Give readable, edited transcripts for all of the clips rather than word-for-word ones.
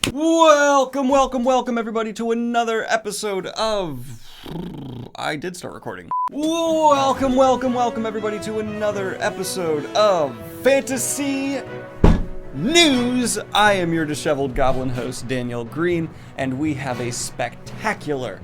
Welcome everybody to another episode of... I did start recording. Welcome everybody to another episode of Fantasy News. I am your disheveled goblin host, Daniel Greene, and we have a spectacular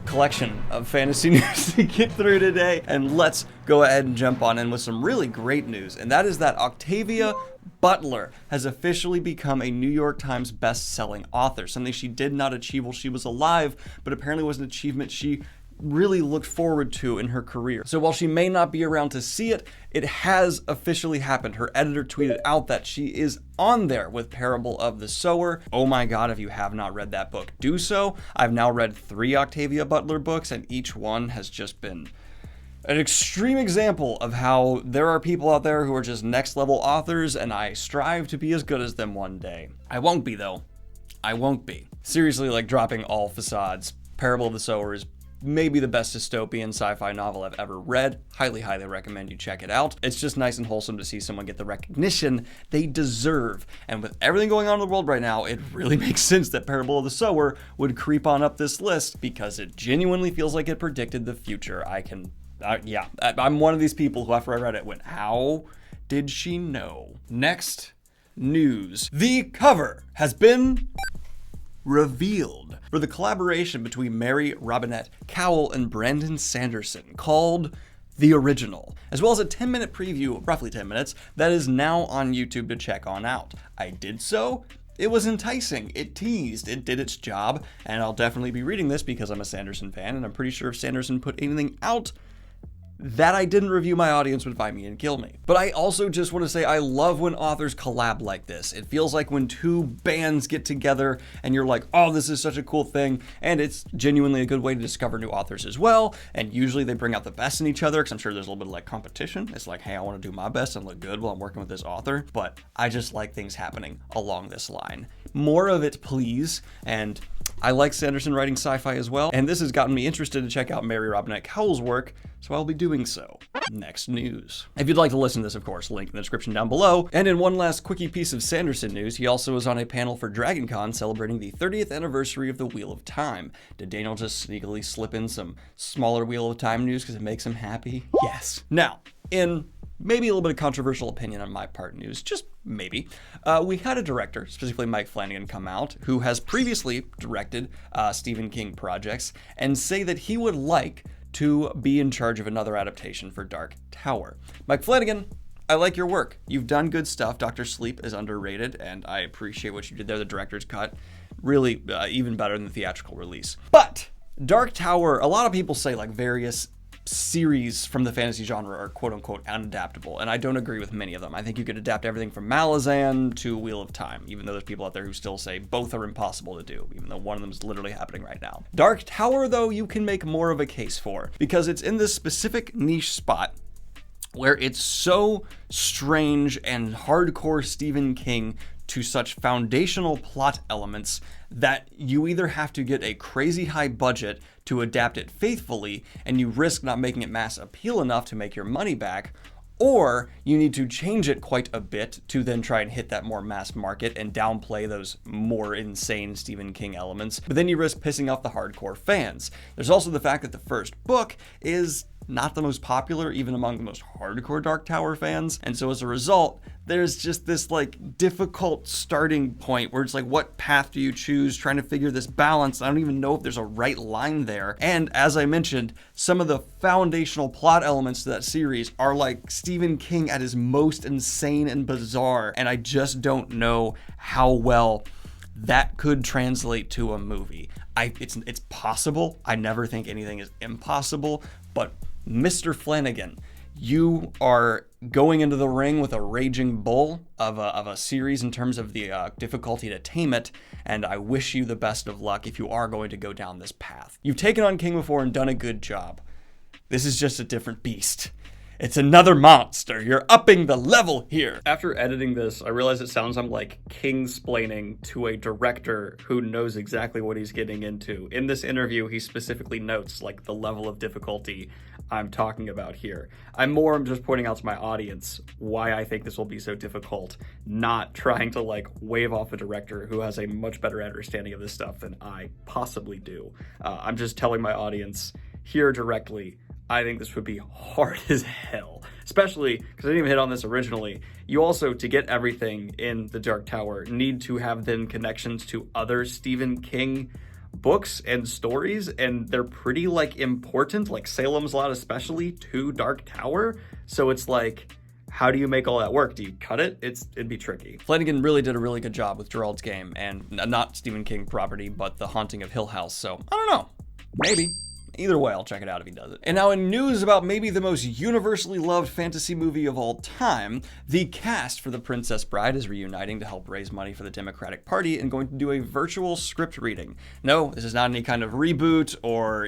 collection of fantasy news to get through today. And let's go ahead and jump on in with some really great news, and that is that Octavia Butler has officially become a New York Times best-selling author, something she did not achieve while she was alive, but apparently was an achievement she really looked forward to in her career. So while she may not be around to see it, it has officially happened. Her editor tweeted out that she is on there with Parable of the Sower. Oh my god, if you have not read that book, do so. I've now read 3 Octavia Butler books, and each one has just been an extreme example of how there are people out there who are just next level authors, and I strive to be as good as them one day. I won't be though. I won't be. Seriously, like, dropping all facades, Parable of the Sower is maybe the best dystopian sci-fi novel I've ever read. Highly recommend you check it out. It's just nice and wholesome to see someone get the recognition they deserve. And with everything going on in the world right now, it really makes sense that Parable of the Sower would creep on up this list, because it genuinely feels like it predicted the future. I'm one of these people who, after I read it, went, how did she know? Next news. The cover has been revealed for the collaboration between Mary Robinette Kowell and Brandon Sanderson, called The Original, as well as a 10-minute preview, roughly 10 minutes, that is now on YouTube to check on out. I did so. It was enticing, it teased, it did its job, and I'll definitely be reading this because I'm a Sanderson fan, and I'm pretty sure if Sanderson put anything out that I didn't review, my audience would find me and kill me. But I also just want to say I love when authors collab like this. It feels like when two bands get together and you're like, oh, this is such a cool thing, and it's genuinely a good way to discover new authors as well, and usually they bring out the best in each other, because I'm sure there's a little bit of like competition. It's like, hey, I want to do my best and look good while I'm working with this author, but I just like things happening along this line. More of it, please. And I like Sanderson writing sci-fi as well, and this has gotten me interested to check out Mary Robinette Kowell's work, so I'll be doing so. Next news. If you'd like to listen to this, of course, link in the description down below. And in one last quickie piece of Sanderson news, he also was on a panel for DragonCon celebrating the 30th anniversary of the Wheel of Time. Did Daniel just sneakily slip in some smaller Wheel of Time news because it makes him happy? Yes. Now, in maybe a little bit of controversial opinion on my part news, just maybe, we had a director, specifically Mike Flanagan, come out, who has previously directed Stephen King projects, and say that he would like to be in charge of another adaptation for Dark Tower. Mike Flanagan, I like your work. You've done good stuff. Dr. Sleep is underrated, and I appreciate what you did there. The director's cut, really even better than the theatrical release. But Dark Tower, a lot of people say like various series from the fantasy genre are quote-unquote unadaptable, and I don't agree with many of them. I think you could adapt everything from Malazan to Wheel of Time, even though there's people out there who still say both are impossible to do, even though one of them is literally happening right now. Dark Tower, though, you can make more of a case for, because it's in this specific niche spot where it's so strange and hardcore Stephen King to such foundational plot elements that you either have to get a crazy high budget to adapt it faithfully, and you risk not making it mass appeal enough to make your money back, or you need to change it quite a bit to then try and hit that more mass market and downplay those more insane Stephen King elements, but then you risk pissing off the hardcore fans. There's also the fact that the first book is not the most popular, even among the most hardcore Dark Tower fans, and so as a result, there's just this like difficult starting point where it's like, what path do you choose, trying to figure this balance. I don't even know if there's a right line there. And as I mentioned, some of the foundational plot elements to that series are like Stephen King at his most insane and bizarre, and I just don't know how well that could translate to a movie. It's possible. I never think anything is impossible, but Mr. Flanagan, you are going into the ring with a raging bull of a series in terms of the difficulty to tame it, and I wish you the best of luck if you are going to go down this path. You've taken on King before and done a good job. This is just a different beast. It's another monster. You're upping the level here. After editing this, I realize it sounds I'm like king-splaining to a director who knows exactly what he's getting into. In this interview, he specifically notes like the level of difficulty I'm talking about here. I'm just pointing out to my audience why I think this will be so difficult, not trying to like wave off a director who has a much better understanding of this stuff than I possibly do. I'm just telling my audience here directly, I think this would be hard as hell, especially because I didn't even hit on this originally. You also, to get everything in the Dark Tower, need to have then connections to other Stephen King books and stories, and they're pretty like important, like Salem's Lot especially, to Dark Tower. So it's like, how do you make all that work? Do you cut it? It'd be tricky. Flanagan really did a really good job with Gerald's Game, and not Stephen King property, but The Haunting of Hill House. So I don't know, maybe. Either way, I'll check it out if he does it. And now in news about maybe the most universally loved fantasy movie of all time, the cast for The Princess Bride is reuniting to help raise money for the Democratic Party and going to do a virtual script reading. No, this is not any kind of reboot or,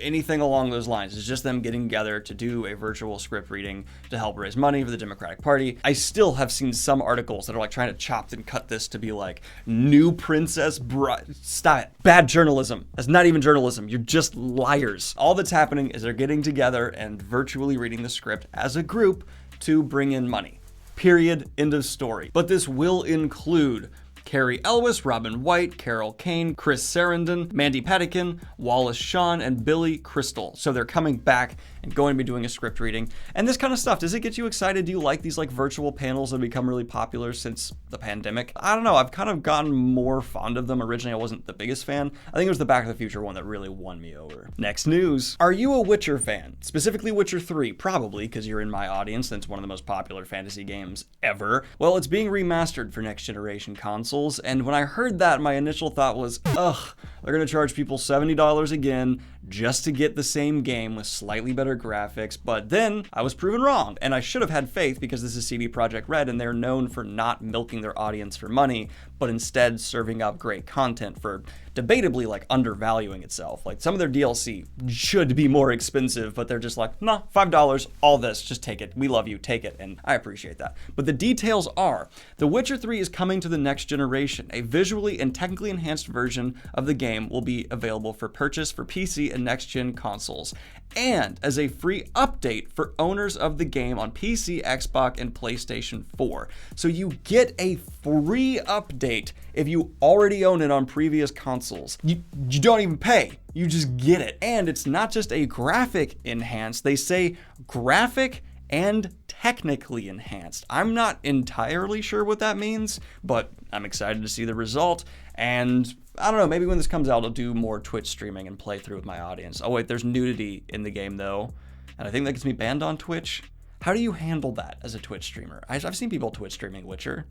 anything along those lines. It's just them getting together to do a virtual script reading to help raise money for the Democratic Party. I still have seen some articles that are like trying to chop and cut this to be like, new Princess Bride. Stop it. Bad journalism. That's not even journalism. You're just liars. All that's happening is they're getting together and virtually reading the script as a group to bring in money. Period. End of story. But this will include Carrie Elwes, Robin White, Carol Kane, Chris Sarandon, Mandy Patinkin, Wallace Shawn, and Billy Crystal. So they're coming back and going to be doing a script reading. And this kind of stuff, does it get you excited? Do you like these like virtual panels that have become really popular since the pandemic? I don't know. I've kind of gotten more fond of them. Originally, I wasn't the biggest fan. I think it was the Back to the Future one that really won me over. Next news. Are you a Witcher fan? Specifically Witcher 3, probably, because you're in my audience and it's one of the most popular fantasy games ever. Well, it's being remastered for next generation consoles. And when I heard that, my initial thought was, ugh, they're going to charge people $70 again just to get the same game with slightly better graphics. But then I was proven wrong, and I should have had faith because this is CD Projekt Red and they're known for not milking their audience for money, but instead serving up great content for debatably like undervaluing itself. Like some of their DLC should be more expensive, but they're just like, nah, $5, all this, just take it. We love you, take it. And I appreciate that. But the details are, The Witcher 3 is coming to the next generation. A visually and technically enhanced version of the game will be available for purchase for PC and next-gen consoles, and as a free update for owners of the game on PC, Xbox, and PlayStation 4. So you get a free update if you already own it on previous consoles. You don't even pay. You just get it. And it's not just a graphic enhanced. They say graphic and technically enhanced. I'm not entirely sure what that means, but I'm excited to see the result. And I don't know, maybe when this comes out, I'll do more Twitch streaming and play through with my audience. Oh wait, there's nudity in the game though, and I think that gets me banned on Twitch. How do you handle that as a Twitch streamer? I've seen people Twitch streaming Witcher.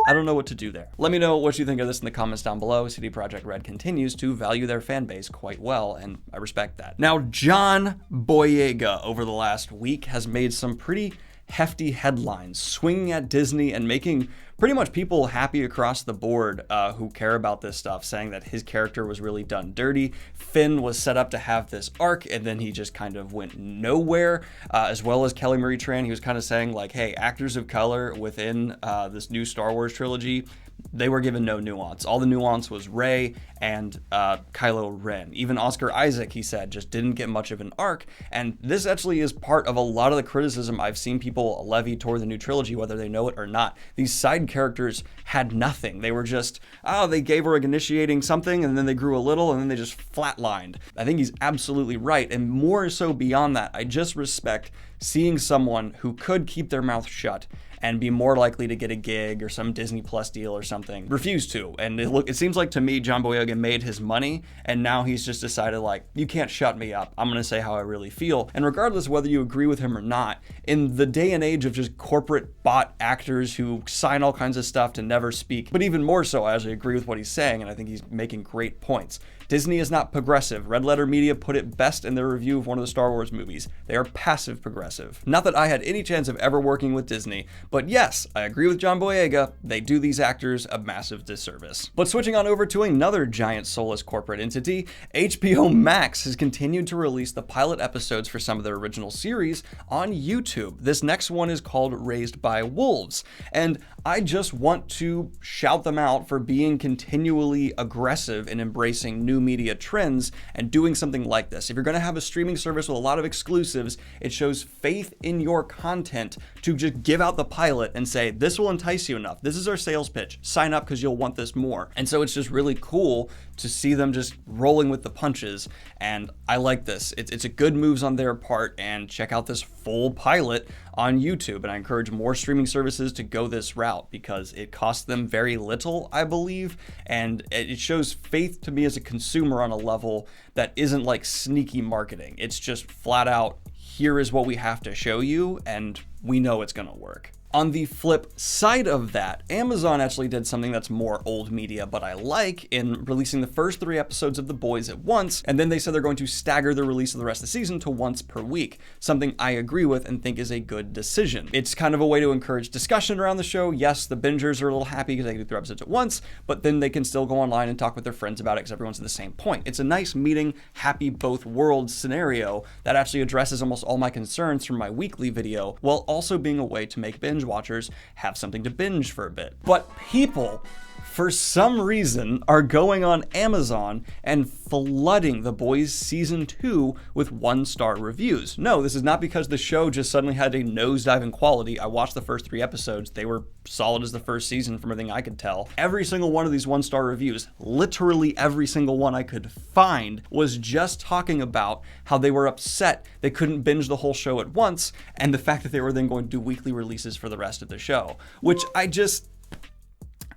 I don't know what to do there. Let me know what you think of this in the comments down below. CD Projekt Red continues to value their fan base quite well, and I respect that. Now, John Boyega over the last week has made some pretty hefty headlines, swinging at Disney and making pretty much people happy across the board who care about this stuff, saying that his character was really done dirty. Finn was set up to have this arc, and then he just kind of went nowhere, as well as Kelly Marie Tran. He was kind of saying like, hey, actors of color within this new Star Wars trilogy, they were given no nuance. All the nuance was Rey and Kylo Ren. Even Oscar Isaac, he said, just didn't get much of an arc. And this actually is part of a lot of the criticism I've seen people levy toward the new trilogy, whether they know it or not. These side characters had nothing. They were just, they gave her initiating something, and then they grew a little, and then they just flatlined. I think he's absolutely right. And more so beyond that, I just respect seeing someone who could keep their mouth shut and be more likely to get a gig or some Disney Plus deal or something, refuse to. And it seems like to me, John Boyega made his money, and now he's just decided like, you can't shut me up. I'm gonna say how I really feel. And regardless of whether you agree with him or not, in the day and age of just corporate bot actors who sign all kinds of stuff to never speak, but even more so, I actually agree with what he's saying, and I think he's making great points. Disney is not progressive. Red Letter Media put it best in their review of one of the Star Wars movies. They are passive progressive. Not that I had any chance of ever working with Disney, but yes, I agree with John Boyega. They do these actors a massive disservice. But switching on over to another giant soulless corporate entity, HBO Max has continued to release the pilot episodes for some of their original series on YouTube. This next one is called Raised by Wolves, and I just want to shout them out for being continually aggressive in embracing new media trends and doing something like this. If you're going to have a streaming service with a lot of exclusives, it shows faith in your content to just give out the pilot and say, this will entice you enough. This is our sales pitch. Sign up because you'll want this more. And so it's just really cool to see them just rolling with the punches, and I like this. It's a good moves on their part, and check out this full pilot on YouTube, and I encourage more streaming services to go this route because it costs them very little, I believe, and it shows faith to me as a consumer on a level that isn't like sneaky marketing. It's just flat out, here is what we have to show you, and we know it's gonna work. On the flip side of that, Amazon actually did something that's more old media, but I like, in releasing the first 3 episodes of The Boys at once, and then they said they're going to stagger the release of the rest of the season to once per week, something I agree with and think is a good decision. It's kind of a way to encourage discussion around the show. Yes, the bingers are a little happy because they can do 3 episodes at once, but then they can still go online and talk with their friends about it because everyone's at the same point. It's a nice meeting, happy both worlds scenario that actually addresses almost all my concerns from my weekly video, while also being a way to make binge watchers have something to binge for a bit. But people, for some reason, are going on Amazon and flooding The Boys Season 2 with 1-star reviews. No, this is not because the show just suddenly had a nosedive in quality. I watched the first 3 episodes. They were solid as the first season from everything I could tell. Every single one of these 1-star reviews, literally every single one I could find, was just talking about how they were upset they couldn't binge the whole show at once, and the fact that they were then going to do weekly releases for the rest of the show, which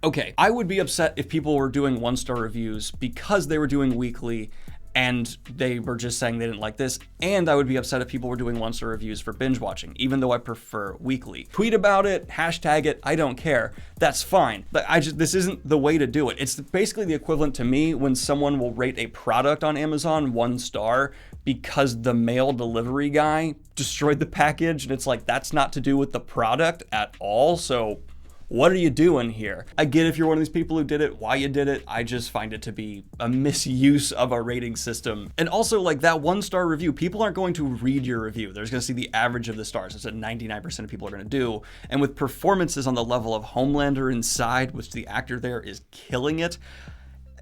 okay, I would be upset if people were doing 1-star reviews because they were doing weekly and they were just saying they didn't like this, and I would be upset if people were doing 1-star reviews for binge watching, even though I prefer weekly. Tweet about it, hashtag it, I don't care. That's fine. But this isn't the way to do it. It's basically the equivalent to me when someone will rate a product on Amazon 1 star because the mail delivery guy destroyed the package, and it's like, that's not to do with the product at all, so what are you doing here? I get if you're one of these people who did it, why you did it. I just find it to be a misuse of a rating system. And also, like, that 1-star review, people aren't going to read your review. They're just going to see the average of the stars. That's what 99% of people are going to do. And with performances on the level of Homelander Inside, which the actor there is killing it,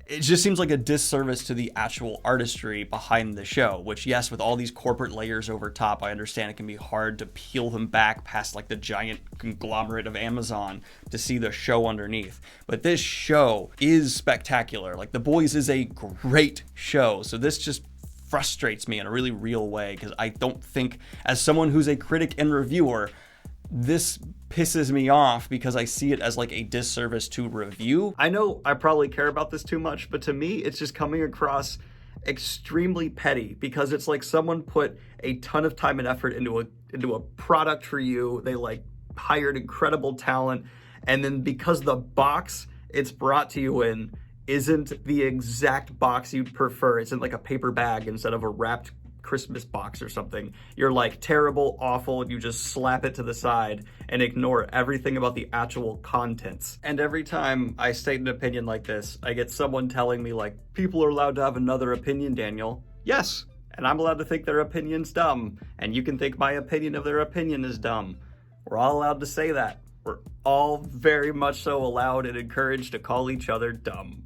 it just seems like a disservice to the actual artistry behind the show, which, yes, with all these corporate layers over top, I understand it can be hard to peel them back past like the giant conglomerate of Amazon to see the show underneath. But this show is spectacular. Like, The Boys is a great show. So this just frustrates me in a really real way, because I don't think, as someone who's a critic and reviewer, this pisses me off because I see it as like a disservice to review. I know I probably care about this too much, but to me, it's just coming across extremely petty, because it's like someone put a ton of time and effort into a product for you. They like hired incredible talent, and then because the box it's brought to you in isn't the exact box you'd prefer, it's in like a paper bag instead of a wrapped Christmas box or something, you're like, terrible, awful, and you just slap it to the side and ignore everything about the actual contents. And every time I state an opinion like this, I get someone telling me like, people are allowed to have another opinion, Daniel. Yes, and I'm allowed to think their opinion's dumb, and you can think my opinion of their opinion is dumb. We're all allowed to say that. We're all very much so allowed and encouraged to call each other dumb.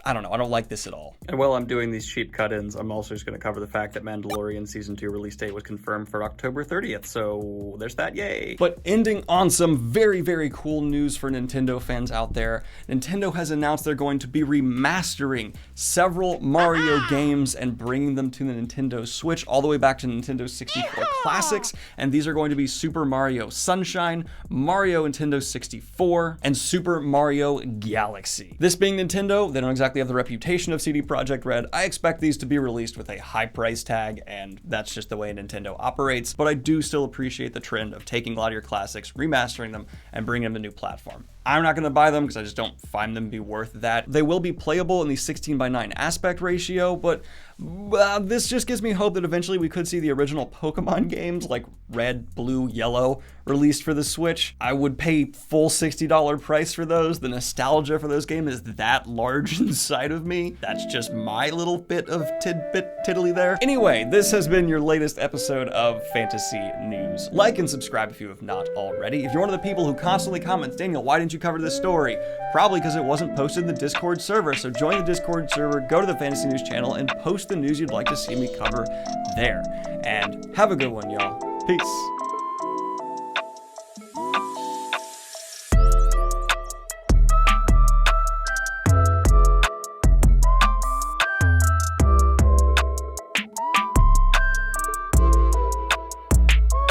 I don't know, I don't like this at all. And while I'm doing these cheap cut-ins, I'm also just going to cover the fact that Mandalorian Season 2 release date was confirmed for October 30th, so there's that, yay! But ending on some very, very cool news for Nintendo fans out there, Nintendo has announced they're going to be remastering several Mario games and bringing them to the Nintendo Switch, all the way back to Nintendo 64 classics, and these are going to be Super Mario Sunshine, Mario Nintendo 64, and Super Mario Galaxy. This being Nintendo, they don't exactly have the reputation of CD Projekt Red. I expect these to be released with a high price tag, and that's just the way Nintendo operates, but I do still appreciate the trend of taking a lot of your classics, remastering them, and bringing them to a new platform. I'm not going to buy them because I just don't find them to be worth that. They will be playable in the 16:9 aspect ratio, but this just gives me hope that eventually we could see the original Pokemon games like Red, Blue, Yellow released for the Switch. I would pay full $60 price for those. The nostalgia for those games is that large inside of me. That's just my little bit of tidbit tiddly there. Anyway, this has been your latest episode of Fantasy News. Like and subscribe if you have not already. If you're one of the people who constantly comments, Daniel, why didn't you cover this story? Probably because it wasn't posted in the Discord server. So join the Discord server, go to the Fantasy News channel, and post the news you'd like to see me cover there. And have a good one, y'all. Peace.